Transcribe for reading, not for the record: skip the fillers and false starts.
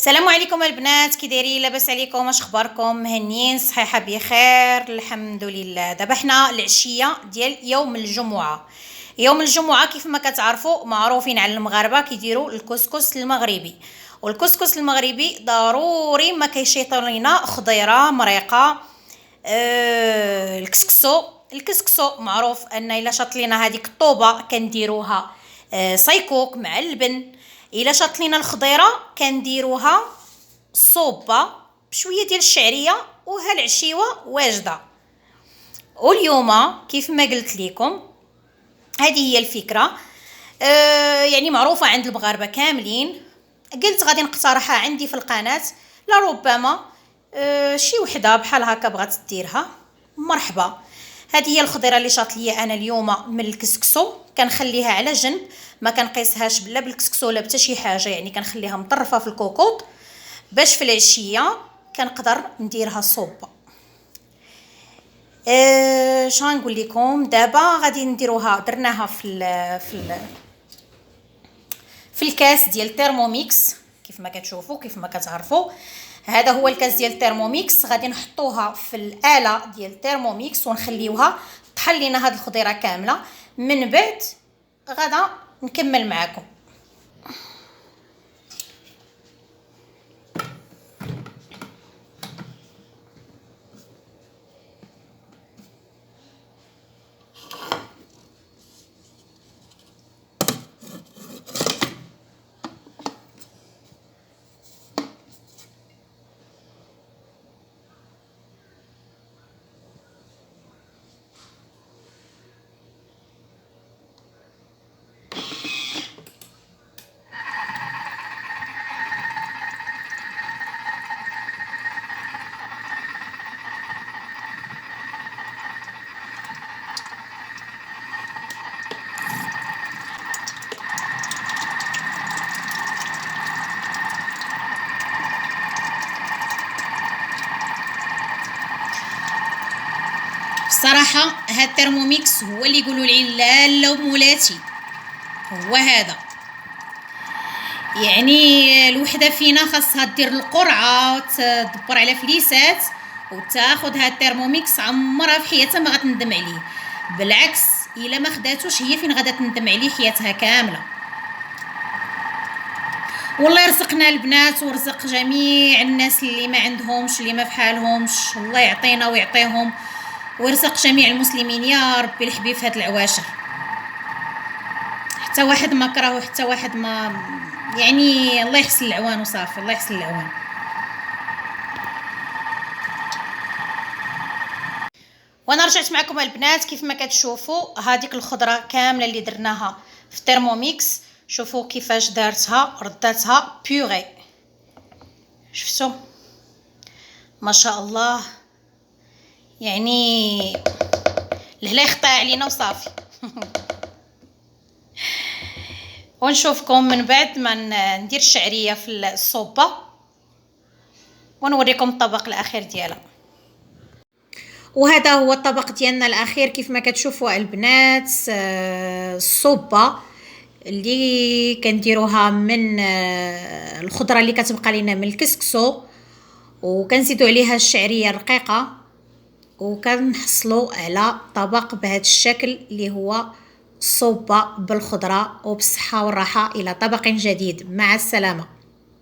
السلام عليكم البنات، كي دايرين؟ لاباس عليكم؟ اش اخباركم؟ مهنيين؟ صحيحه بخير الحمد لله. دابا حنا العشيه ديال يوم الجمعه. يوم الجمعه كيف ما كتعرفوا معروفين على المغاربه كيديروا الكسكس المغربي، والكسكس المغربي ضروري ما كيشيطوا لينا خضيره مريقه. الكسكسو معروف ان الا شاط لينا هذيك الطوبه كنديروها صيكوك مع اللبن. الا شاط لينا الخضيره كنديروها صوبه بشويه ديال الشعريه وها العشيوه واجده. واليوم كيف ما قلت لكم هذه هي الفكره، يعني معروفه عند المغاربه كاملين. قلت غادي نقترحها عندي في القناه، لربما شي وحده بحال هكا بغات ديرها مرحبا. هذه هي الخضيره اللي شاط ليا انا اليوم من الكسكسو، كنخليها على جنب، ما كنقيسهاش بلا بالكسكسو ولا حتى شي حاجه، يعني كنخليها مطرفه في الكوكوط باش في العشيه كنقدر نديرها صوبه. اش غنقول لكم؟ دابا غادي نديروها، درناها في الكاس ديال تيرموميكس كيف ما كتشوفوا كيف ما كتعرفوا. هذا هو الكاس ديال تيرموميكس، غادي نحطوها في الاله ديال تيرموميكس ونخليوها طحل لينا هاد الخضيره كامله. من بعد غدا نكمل معكم. الصراحه هاد الترموميكس هو اللي يقولوا لي لاله ومولاتي، هو هذا. يعني الوحده فينا خاصها دير القرعه وتدبر على فليسات وتاخذ هاد الترموميكس، عمرها في حياتها ما غتندم عليه. بالعكس الا ما خداتوش هي فين غادا تندم عليه حياتها كامله. والله يرزقنا البنات ويرزق جميع الناس اللي ما عندهمش، اللي ما فحالهمش، الله يعطينا ويعطيهم، ويرزق جميع المسلمين يا ربي الحبيب في هاد العواشر. حتى واحد ما كره وحتى واحد ما، يعني الله يحسن العوان وصافي، الله يحسن العوان. وانا رجعت معكم البنات. كيف ما كتشوفوا هذيك الخضره كامله اللي درناها في الترموميكس، شوفوا كيفاش دارتها، رداتها بيوري. شفتوا ما شاء الله، يعني الهلا يخطا علينا وصافي. ونشوفكم من بعد ما ندير الشعريه في الصوبه ونوريكم الطبق الاخير ديالها. وهذا هو الطبق ديالنا الاخير كيف ما كتشوفوا البنات. الصوبه اللي كنديروها من الخضره اللي كتبقى لينا من الكسكسو، وكنزيدوا عليها الشعريه الرقيقه، وكنحصلوا على طبق بهذا الشكل اللي هو صوبه بالخضره. وبالصحه والراحه، الى طبق جديد، مع السلامه.